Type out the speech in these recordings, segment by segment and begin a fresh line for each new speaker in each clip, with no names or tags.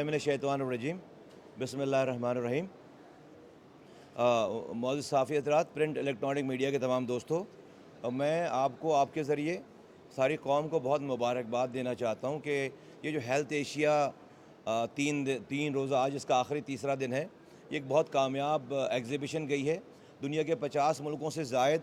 औज़ुबिल्लाहिमिनश्शैतानिर्रजीम बिस्मिल्लाहिर्रहमानिर्रहीम। मौजूद साफ़ी हज़रात, print electronic media के तमाम दोस्तों, मैं आपको आपके ज़रिए सारी कौम को बहुत मुबारकबाद देना चाहता हूँ कि ये जो हेल्थ एशिया तीन रोज़ा, आज इसका आखिरी तीसरा दिन है, ये एक बहुत कामयाब एग्ज़िबिशन गई है। दुनिया के 50 मुल्कों से ज़ायद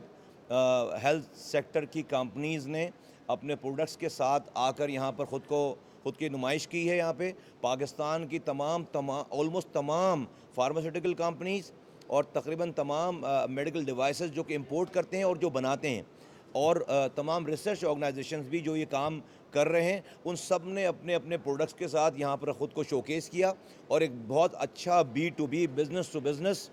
हेल्थ सेक्टर की कंपनीज़ ने अपने प्रोडक्ट्स के साथ आकर यहाँ पर ख़ुद की नुमाइश की है। यहाँ पे पाकिस्तान की ऑलमोस्ट तमाम फार्मास्यूटिकल कंपनीज़ और तकरीबन तमाम मेडिकल डिवाइसेस जो कि इंपोर्ट करते हैं और जो बनाते हैं, और तमाम रिसर्च ऑर्गेनाइजेशंस भी जो ये काम कर रहे हैं, उन सब ने अपने अपने प्रोडक्ट्स के साथ यहाँ पर ख़ुद को शोकेस किया और एक बहुत अच्छा B2B, बिज़नेस टू बिज़नेस,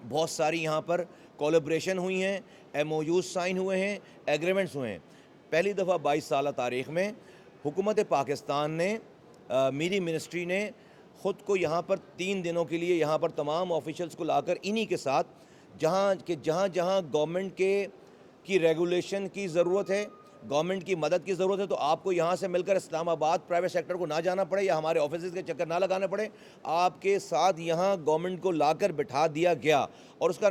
बहुत सारी यहाँ पर कोलैबोरेशन हुई हैं, MOUs साइन हुए हैं, एग्रीमेंट्स हुए हैं। पहली दफ़ा 22 साल तारीख़ में हुकूमत पाकिस्तान ने, मेरी मिनिस्ट्री ने ख़ुद को यहाँ पर 3 दिनों के लिए यहाँ पर तमाम ऑफिशल्स को लाकर इन्हीं के साथ, जहाँ जहाँ गवर्नमेंट की रेगुलेशन की ज़रूरत है, गवर्नमेंट की मदद की ज़रूरत है, तो आपको यहाँ से मिलकर इस्लामाबाद प्राइवेट सेक्टर को ना जाना पड़े या हमारे ऑफिस के चक्कर ना लगाने पड़े, आपके साथ यहाँ गवर्नमेंट को लाकर बिठा दिया गया। और उसका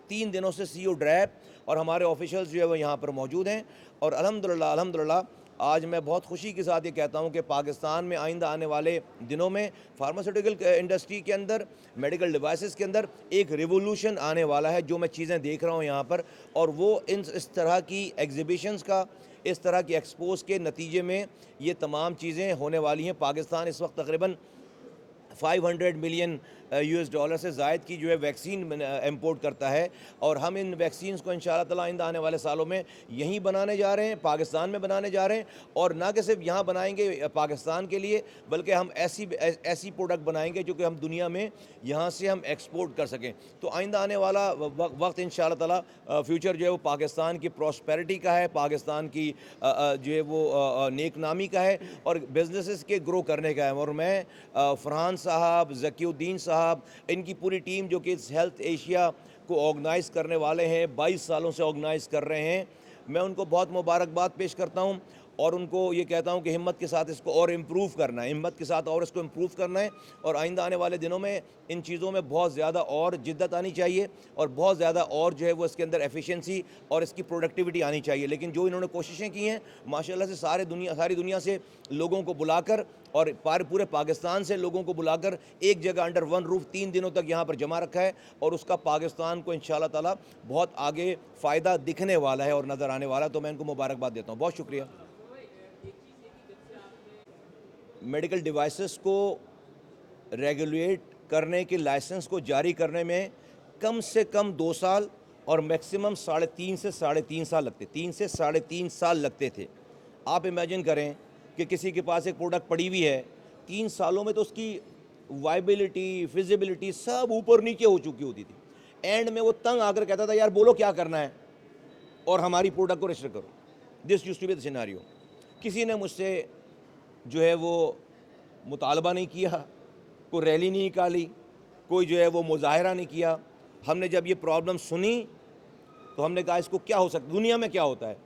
3 दिनों से CEO ड्रैप और हमारे ऑफिशल्स जो है वो यहाँ पर मौजूद हैं। और अल्हम्दुलिल्लाह आज मैं बहुत खुशी के साथ ये कहता हूँ कि पाकिस्तान में आइंदा आने वाले दिनों में फार्मास्यूटिकल इंडस्ट्री के अंदर, मेडिकल डिवाइसेस के अंदर एक रिवोल्यूशन आने वाला है, जो मैं चीज़ें देख रहा हूँ यहाँ पर। और वो इस तरह की एग्ज़िबिशंस का, इस तरह की एक्सपोज के नतीजे में ये तमाम चीज़ें होने वाली हैं। पाकिस्तान इस वक्त तकरीबन 500 मिलियन $US से ज़ायद की जो है वैक्सीन इंपोर्ट करता है, और हम इन वैक्सीन्स को इंशाअल्लाह ताला आइंदा आने वाले सालों में यहीं बनाने जा रहे हैं, पाकिस्तान में बनाने जा रहे हैं। और ना कि सिर्फ यहाँ बनाएंगे पाकिस्तान के लिए, बल्कि हम ऐसी प्रोडक्ट बनाएंगे जो कि हम दुनिया में यहाँ से हम एक्सपोर्ट कर सकें। तो आइंदा आने वाला वक्त इंशाअल्लाह ताला फ्यूचर जो है वो पाकिस्तान की प्रॉस्पेरिटी का है, पाकिस्तान की जो है वो नेकनामी का है और बिजनेसेस के ग्रो करने का है। और मैं फरहान साहब, ज़कीउद्दीन साहब, इनकी पूरी टीम जो कि इस हेल्थ एशिया को ऑर्गेनाइज़ करने वाले हैं, 22 सालों से ऑर्गेनाइज़ कर रहे हैं, मैं उनको बहुत मुबारकबाद पेश करता हूं और उनको ये कहता हूं कि हिम्मत के साथ इसको और इम्प्रूव करना है, हिम्मत के साथ और इसको इम्प्रूव करना है। और आइंदा आने वाले दिनों में इन चीज़ों में बहुत ज़्यादा और जिद्दत आनी चाहिए और बहुत ज़्यादा और जो है वो इसके अंदर एफिशिएंसी और इसकी प्रोडक्टिविटी आनी चाहिए। लेकिन जो इन्होंने कोशिशें की हैं माशाल्लाह से, सारी दुनिया से लोगों को बुलाकर और पूरे पाकिस्तान से लोगों को बुलाकर एक जगह अंडर वन रूफ 3 दिनों तक यहाँ पर जमा रखा है, और उसका पाकिस्तान को इंशाअल्लाह ताला बहुत आगे फ़ायदा दिखने वाला है और नज़र आने वाला है। तो मैं इनको मुबारकबाद देता हूँ, बहुत शुक्रिया। मेडिकल डिवाइसेस को रेगुलेट करने के लाइसेंस को जारी करने में कम से कम 2 साल और मैक्सिमम 3.5 से 3.5 साल लगते, 3 से 3.5 साल लगते थे। आप इमेजिन करें कि किसी के पास एक प्रोडक्ट पड़ी हुई है, 3 सालों में तो उसकी वाइबिलिटी, फिजिबिलिटी सब ऊपर नीचे हो चुकी होती थी। एंड में वो तंग आकर कहता था, यार बोलो क्या करना है और हमारी प्रोडक्ट को रजिस्टर करो। This used to be the scenario. किसी ने मुझसे जो है वो मुतालबा नहीं किया, कोई रैली नहीं निकाली, कोई जो है वो मुजाहरा नहीं किया। हमने जब ये प्रॉब्लम सुनी तो हमने कहा इसको क्या हो सकता है, दुनिया में क्या होता है,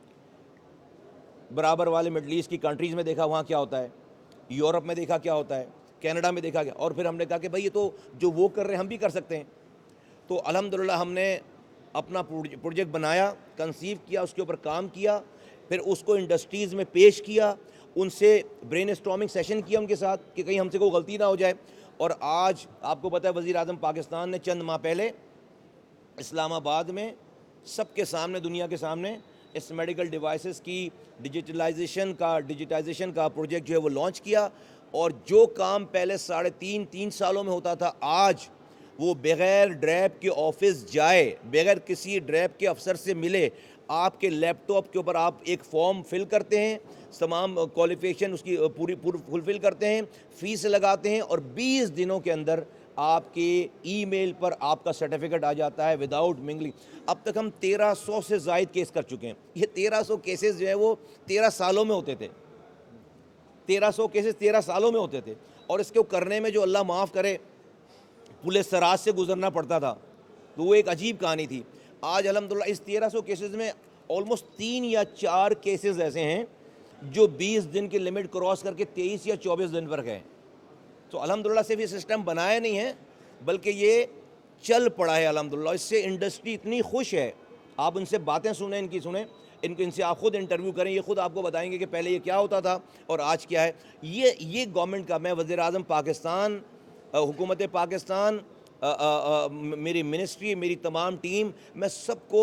बराबर वाले मिडल ईस्ट की कंट्रीज़ में देखा वहाँ क्या होता है, यूरोप में देखा क्या होता है, कनाडा में देखा क्या, और फिर हमने कहा कि भाई ये तो जो वो कर रहे हैं हम भी कर सकते हैं। तो अल्हम्दुलिल्लाह हमने अपना प्रोजेक्ट बनाया, कंसीव किया, उसके ऊपर काम किया, फिर उसको इंडस्ट्रीज़ में पेश किया, उनसे ब्रेनस्टॉर्मिंग सेशन किया उनके साथ कि कहीं हमसे कोई गलती ना हो जाए। और आज आपको पता है वज़ीर आज़म पाकिस्तान ने चंद माह पहले इस्लामाबाद में सबके सामने, दुनिया के सामने, इस मेडिकल डिवाइसेस की डिजिटाइजेशन का प्रोजेक्ट जो है वो लॉन्च किया। और जो काम पहले 3.5 सालों में होता था, आज वो बग़ैर ड्रैप के ऑफिस जाए, बग़ैर किसी ड्रैप के अफसर से मिले, आपके लैपटॉप के ऊपर आप एक फॉर्म फिल करते हैं, तमाम क्वालिफिकेशन उसकी पूरी फुलफ़िल करते हैं, फ़ीस लगाते हैं, और 20 दिनों के अंदर आपके ईमेल पर आपका सर्टिफिकेट आ जाता है विदाउट मिंगलिंग। अब तक हम 1300 से ज़ायद केस कर चुके हैं। ये 1300 केसेस जो है वो 13 सालों में होते थे, 1300 केसेस 13 सालों में होते थे। और इसको करने में जो अल्लाह माफ़ करे पुलिस सराज से गुजरना पड़ता था, तो वो एक अजीब कहानी थी। आज अल्हम्दुलिल्लाह इस 1300 केसेस में ऑलमोस्ट 3 या 4 केसेस ऐसे हैं जो 20 दिन की लिमिट क्रॉस करके 23 या 24 दिन पर गए। तो अल्हम्दुलिल्लाह सिर्फ ये सिस्टम बनाया नहीं है बल्कि ये चल पड़ा है अल्हम्दुलिल्लाह। इससे इंडस्ट्री इतनी खुश है, आप उनसे बातें सुने, इनकी सुने, इनसे आप ख़ुद इंटरव्यू करें, ये ख़ुद आपको बताएंगे कि पहले ये क्या होता था और आज क्या है। ये गवर्नमेंट का, मैं वज़ीर आज़म पाकिस्तान, हुकूमत पाकिस्तान, मेरी मिनिस्ट्री, मेरी तमाम टीम, मैं सबको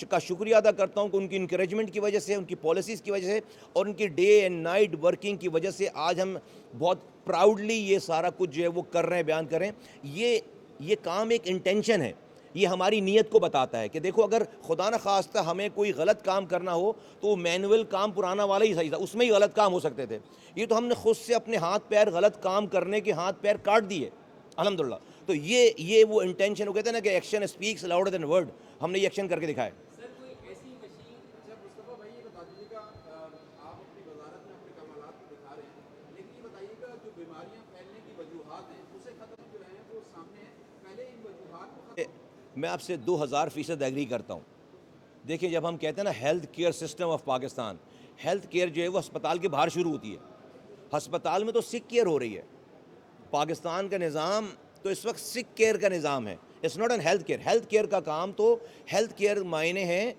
का शुक्रिया अदा करता हूँ कि उनकी इंकरेजमेंट की वजह से, उनकी पॉलिसीज़ की वजह से और उनकी डे एंड नाइट वर्किंग की वजह से आज हम बहुत प्राउडली ये सारा कुछ जो है वो कर रहे हैं, बयान करें। ये काम एक इंटेंशन है, ये हमारी नीयत को बताता है कि देखो अगर खुदा न खास्ता हमें कोई गलत काम करना हो तो मैनुअल काम पुराना वाला ही सही था, उसमें ही गलत काम हो सकते थे। ये तो हमने खुद से अपने हाथ पैर गलत काम करने के हाथ पैर काट दिए अल्हम्दुलिल्लाह। तो ये वो इंटेंशन, वो कहते हैं ना कि action speaks louder than word, हमने ये एक्शन करके दिखाया।
सर कोई ऐसी मशीन, अच्छा मुस्तफ़ा भाई ये बता दीजिएगा, आप अपनी वजारत में अपने कमालात को दिखा रहे हैं, लेकिन ये बताइएगा जो बीमारियां फैलने की वजूहात हैं उसे ख़त्म जो है वो सामने है, पहले इन वजूहात को
मैं आपसे 2000% एग्री करता हूँ। देखिए जब हम कहते हैं ना health care system of Pakistan, health care जो है वो अस्पताल के बाहर शुरू होती है, अस्पताल में तो सिक केयर हो रही है। पाकिस्तान का निज़ाम तो इस वक्त सिक केयर का निज़ाम है, it's not an health care. Health care का काम तो, हेल्थ केयर मायने हैं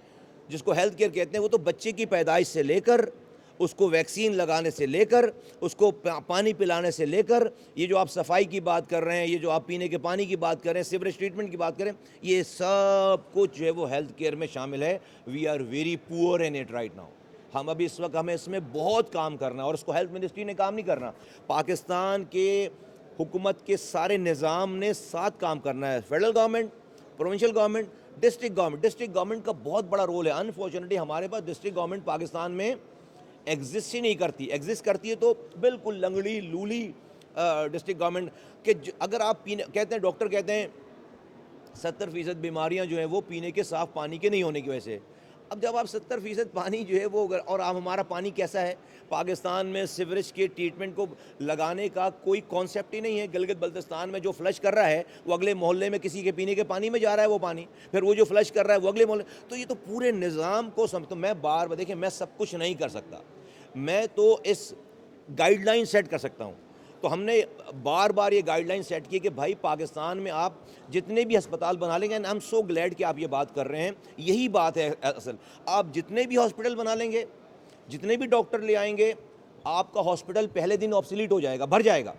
जिसको हेल्थ केयर कहते हैं, वो तो बच्चे की पैदाइश से लेकर उसको वैक्सीन लगाने से लेकर उसको पानी पिलाने से लेकर, ये जो आप सफाई की बात कर रहे हैं, ये जो आप पीने के पानी की बात कर रहे हैं, सीवरेज ट्रीटमेंट की बात करें, ये सब कुछ जो है वो हेल्थ केयर में शामिल है। We are very poor in it right now. हम अभी इस वक्त, हमें इसमें बहुत काम करना है और उसको हेल्थ मिनिस्ट्री ने काम नहीं करना, पाकिस्तान के हुकूमत के सारे निज़ाम ने साथ काम करना है। Federal government, provincial government, district government. District government का बहुत बड़ा रोल है। अनफॉर्चुनेटली हमारे पास डिस्ट्रिक्ट गवर्नमेंट पाकिस्तान में एग्जिस्ट ही नहीं करती। एग्जिस्ट करती है तो बिल्कुल लंगड़ी लूली डिस्ट्रिक्ट गवर्नमेंट के। अगर आप पीने, कहते हैं डॉक्टर कहते हैं 70% बीमारियां जो हैं वो पीने के साफ़ पानी के नहीं होने की वजह से। अब जब आप 70% पानी जो है वो, और आप, हमारा पानी कैसा है, पाकिस्तान में सीवरेज के ट्रीटमेंट को लगाने का कोई कॉन्सेप्ट ही नहीं है। गिलगित बल्तिस्तान में जो फ्लश कर रहा है वो अगले मोहल्ले में किसी के पीने के पानी में जा रहा है वो पानी, फिर वो जो फ्लश कर रहा है वो अगले मोहल्ले। तो ये तो पूरे निज़ाम को समझ, तो मैं बार बार, देखिए मैं सब कुछ नहीं कर सकता, मैं तो इस गाइडलाइन सेट कर सकता हूँ। तो हमने बार बार ये गाइडलाइन सेट की कि भाई पाकिस्तान में आप जितने भी अस्पताल बना लेंगे, and I am so glad कि आप ये बात कर रहे हैं, यही बात है असल। आप जितने भी हॉस्पिटल बना लेंगे, जितने भी डॉक्टर ले आएंगे, आपका हॉस्पिटल पहले दिन ऑब्सोलीट हो जाएगा, भर जाएगा।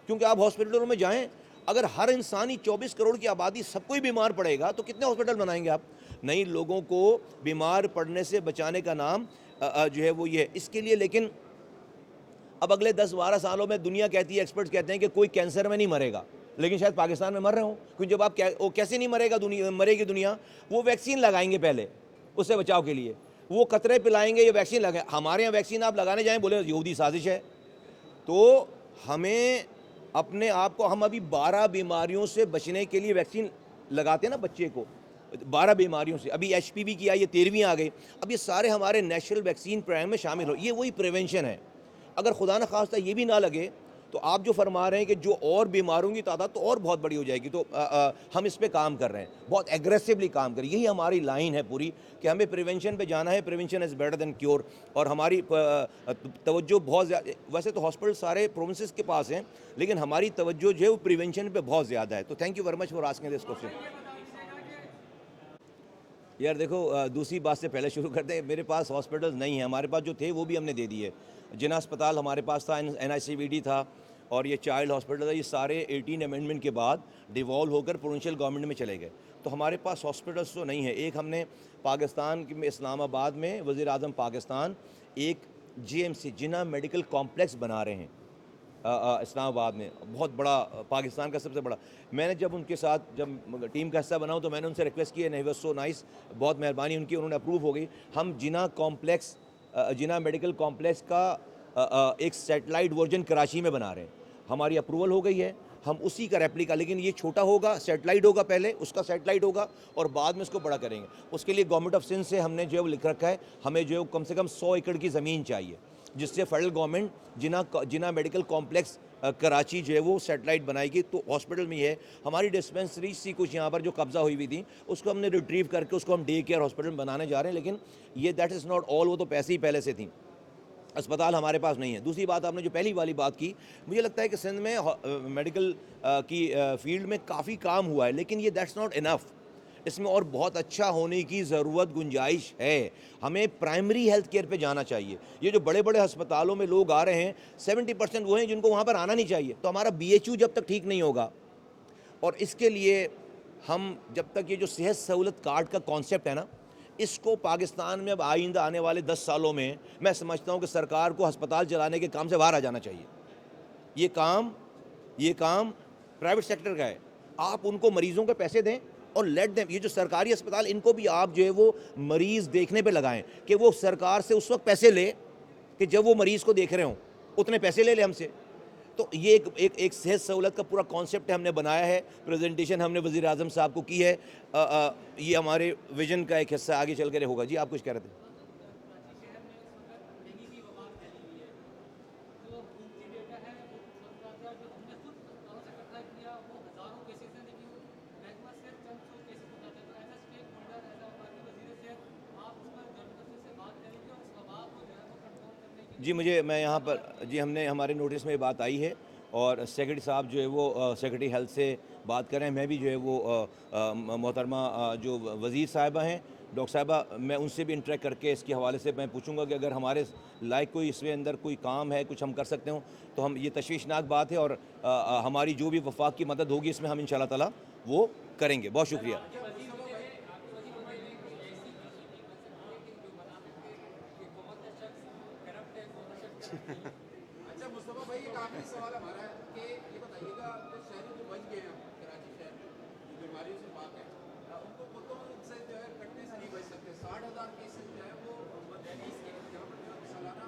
क्योंकि आप हॉस्पिटलों में जाएं, अगर हर इंसान ही 24 करोड़ की आबादी सब कोई बीमार पड़ेगा तो कितने हॉस्पिटल बनाएंगे आप? नहीं, लोगों को बीमार पड़ने से बचाने का नाम जो है वो ये है। इसके लिए लेकिन अब अगले 10-12 सालों में दुनिया कहती है, एक्सपर्ट्स कहते हैं कि कोई कैंसर में नहीं मरेगा, लेकिन शायद पाकिस्तान में मर रहे हो। क्योंकि जब आप वो कैसे नहीं मरेगा, मरेगी दुनिया, वो वैक्सीन लगाएंगे पहले उससे बचाव के लिए, वो कतरे पिलाएंगे, ये वैक्सीन लगाए। हमारे यहाँ वैक्सीन आप लगाने जाएँ, बोले यहूदी साजिश है। तो हमें अपने आप को, हम अभी 12 बीमारियों से बचने के लिए वैक्सीन लगाते हैं ना बच्चे को, 12 बीमारियों से। अभी HPV की आई, ये 13वीं आ गई। अब ये सारे हमारे नेशनल वैक्सीन प्रोग्राम में शामिल हो, ये वही प्रिवेंशन है। अगर खुदा न खास्ता ये भी ना लगे तो आप जो फरमा रहे हैं कि जो और बीमारों की तादाद तो और बहुत बड़ी हो जाएगी। तो हम इस पे काम कर रहे हैं, बहुत एग्रेसिवली काम कर रहे हैं। यही हमारी लाइन है पूरी कि हमें प्रिवेंशन पे जाना है, prevention is better than cure. और हमारी तवज्जो बहुत ज़्यादा, वैसे तो हॉस्पिटल सारे प्रोविंसेस के पास हैं, लेकिन हमारी तवज्जो जो है वो प्रिवेंशन पे बहुत ज़्यादा है। तो thank you very much for asking this question. यार देखो, दूसरी बात से पहले शुरू करते हैं। मेरे पास हॉस्पिटल्स नहीं हैं, हमारे पास जो थे वो भी हमने दे दिए। जिना अस्पताल हमारे पास था, NICVD था, और ये चाइल्ड हॉस्पिटल था, ये सारे 18 अमेंडमेंट के बाद डिवॉल्व होकर प्रोविंशियल गवर्नमेंट में चले गए। तो हमारे पास हॉस्पिटल्स तो नहीं है। एक हमने पाकिस्तान में इस्लामाबाद में वज़ीर आज़म पाकिस्तान एक JMC जिना मेडिकल कॉम्प्लेक्स बना रहे हैं इस्लामाबाद में, बहुत बड़ा, पाकिस्तान का सबसे बड़ा। मैंने जब उनके साथ, जब टीम का हिस्सा बनाऊँ तो मैंने उनसे रिक्वेस्ट की, नहीं, सो नाइस, बहुत मेहरबानी उनकी, उन्होंने अप्रूव हो गई। हम जिना कॉम्प्लेक्स, जिना मेडिकल कॉम्प्लेक्स का एक सैटेलाइट वर्जन कराची में बना रहे हैं। हमारी अप्रूवल हो गई है, हम उसी का रेप्लिका, लेकिन ये छोटा होगा, सैटेलाइट होगा, पहले उसका सैटेलाइट होगा और बाद में इसको बड़ा करेंगे। उसके लिए गवर्नमेंट ऑफ सिंध से हमने जो है वो लिख रखा है, हमें जो है कम से कम 100 एकड़ की ज़मीन चाहिए, जिससे फेडरल गवर्नमेंट जिना मेडिकल कॉम्प्लेक्स कराची जो है वो सैटेलाइट बनाएगी। तो हॉस्पिटल में है, हमारी डिस्पेंसरी सी कुछ यहाँ पर जो कब्ज़ा हुई थी, उसको हमने रिट्रीव करके उसको हम डे केयर हॉस्पिटल बनाने जा रहे हैं। लेकिन ये दैट इज़ नॉट ऑल, वो तो पैसे ही पहले से थी। अस्पताल हमारे पास नहीं है। दूसरी बात, आपने जो पहली वाली बात की, मुझे लगता है कि सिंध में मेडिकल की फील्ड में काफ़ी काम हुआ है, लेकिन ये दैट्स नॉट इनफ। इसमें और बहुत अच्छा होने की ज़रूरत, गुंजाइश है। हमें प्राइमरी हेल्थ केयर पे जाना चाहिए। ये जो बड़े बड़े अस्पतालों में लोग आ रहे हैं, 70% वो हैं जिनको वहाँ पर आना नहीं चाहिए। तो हमारा BHU जब तक ठीक नहीं होगा, और इसके लिए हम जब तक ये जो सेहत सहूलत कार्ड का कॉन्सेप्ट है ना, इसको पाकिस्तान में अब आइंदा आने वाले 10 सालों में मैं समझता हूँ कि सरकार को अस्पताल चलाने के काम से बाहर आ जाना चाहिए। ये काम प्राइवेट सेक्टर का है। आप उनको मरीज़ों के पैसे दें और लेट देम। ये जो सरकारी अस्पताल, इनको भी आप जो है वो मरीज़ देखने पे लगाएं, कि वो सरकार से उस वक्त पैसे ले कि जब वो मरीज़ को देख रहे हों, उतने पैसे ले हमसे। तो ये एक सेहत सहूलत का पूरा कॉन्सेप्ट हमने बनाया है। प्रेजेंटेशन हमने वज़ीर आज़म साहब को की है। ये हमारे विजन का एक हिस्सा आगे चल कर होगा। जी, आप कुछ कह रहे थे? जी, मैं यहाँ पर जी, हमने हमारे नोटिस में ये बात आई है, और सेक्रेटरी साहब जो है वो सेक्रेटरी हेल्थ से बात कर रहे हैं। मैं भी जो है वो मोहतरमा जो वज़ीर साहिबा हैं, डॉक्टर साहिबा, मैं उनसे भी इंटरेक्ट करके इसके हवाले से मैं पूछूंगा कि अगर हमारे लायक कोई इसमें अंदर कोई काम है, कुछ हम कर सकते हो, तो हम, ये तशवीशनाक बात है, और हमारी जो भी वफाक की मदद होगी इसमें हम इंशाल्लाह ताला वो करेंगे। बहुत शुक्रिया।
अच्छा मुस्तफ़ा भाई, एक आखिरी सवाल हमारा है कि ये बताइएगा कि शहरी जो बच गए हैं कराची शहर में, जो बीमारियों से पाक है, उनको कुत्तों से जो है कटने से नहीं बच सकते। 60,000 केसेस जो है वो मदनीस के जहाँ पर जो है सालाना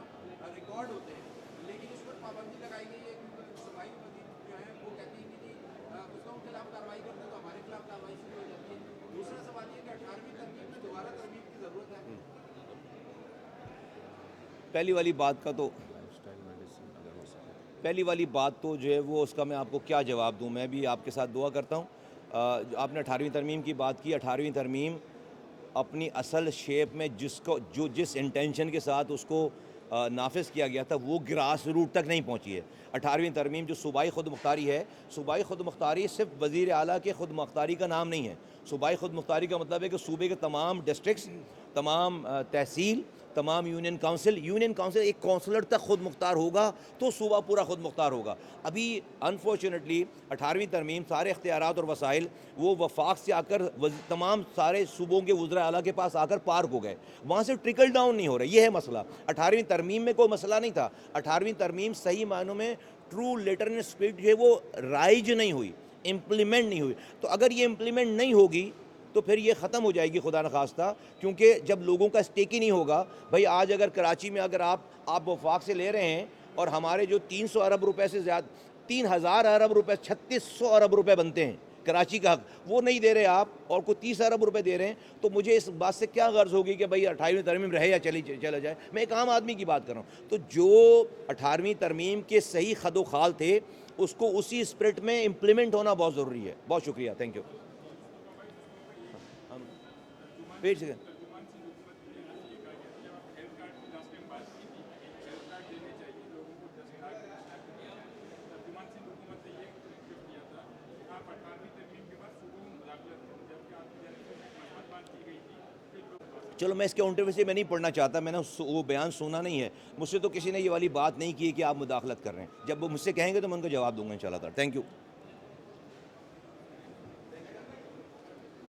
रिकॉर्ड होते हैं, लेकिन उस पर पाबंदी लगाई गई है क्योंकि सफाई वजीर जो है वो कहती है कि जी कुत्तों के खिलाफ कार्रवाई करते तो हमारे खिलाफ कार्रवाई शुरू हो जाती है। दूसरा सवाल ये कि 18वीं तरमीम में दोबारा तरमीम की ज़रूरत है।
पहली वाली बात का तो पहली वाली बात तो जो है वो, उसका मैं आपको क्या जवाब दूं। मैं भी आपके साथ दुआ करता हूं। आपने 18वीं तरमीम की बात की। 18वीं तरमीम अपनी असल शेप में जिस इंटेंशन के साथ उसको नाफिज किया गया था, वो ग्रास रूट तक नहीं पहुंची है। 18वीं तरमीम जो सूबाई खुद मुख्तारी है, सूबाई खुद मुख्तारी सिर्फ वज़ीर आला के खुद मुख्तारी का नाम नहीं है। सूबाई खुद मुख्तारी का मतलब है कि सूबे के तमाम डिस्ट्रिक्ट्स, तमाम तहसील, तमाम यूनियन काउंसिल एक काउंसलर तक खुद मुख्तार होगा तो सूबा पूरा खुद मुख्तार होगा। अभी अनफॉर्चुनेटली 18वीं तरमीम सारे इख्तियारात और वसाइल वो वफाक से आकर तमाम सारे सूबों के वज़रा आला के पास आकर पार्क हो गए, वहाँ से ट्रिकल डाउन नहीं हो रहा। ये है मसला। 18वीं तरमीम में कोई मसला नहीं था। 18वीं तरमीम सही मायनों में ट्रू लेटर एंड स्पिरिट जो है वो राइज नहीं हुई, इम्प्लीमेंट नहीं हुई। तो अगर ये इम्प्लीमेंट नहीं होगी तो फिर ये ख़त्म हो जाएगी खुदा न खास्ता, क्योंकि जब लोगों का स्टेक ही नहीं होगा। भाई आज अगर कराची में अगर आप वफाक से ले रहे हैं और हमारे जो 300 अरब रुपए से ज़्यादा, 3000 अरब रुपए, 3600 अरब रुपए बनते हैं कराची का हक, वो नहीं दे रहे आप, और कोई 30 अरब रुपए दे रहे हैं, तो मुझे इस बात से क्या गर्ज होगी कि भाई 18वीं तरमीम रहे या चला जाए। मैं एक आम आदमी की बात कर रहा हूँ। तो जो 18वीं तरमीम के सही खदो खाल थे, उसको उसी स्पिरिट में इम्प्लीमेंट होना बहुत ज़रूरी है। बहुत शुक्रिया, थैंक यू। Wait second. चलो, मैं इसके इंटरव्यू से मैं नहीं पढ़ना चाहता, मैंने वो बयान सुना नहीं है। मुझसे तो किसी ने ये वाली बात नहीं की कि आप मुदाखलत कर रहे हैं। जब वो मुझसे कहेंगे तो मैं उनको जवाब दूंगा इंशाल्लाह। Thank you.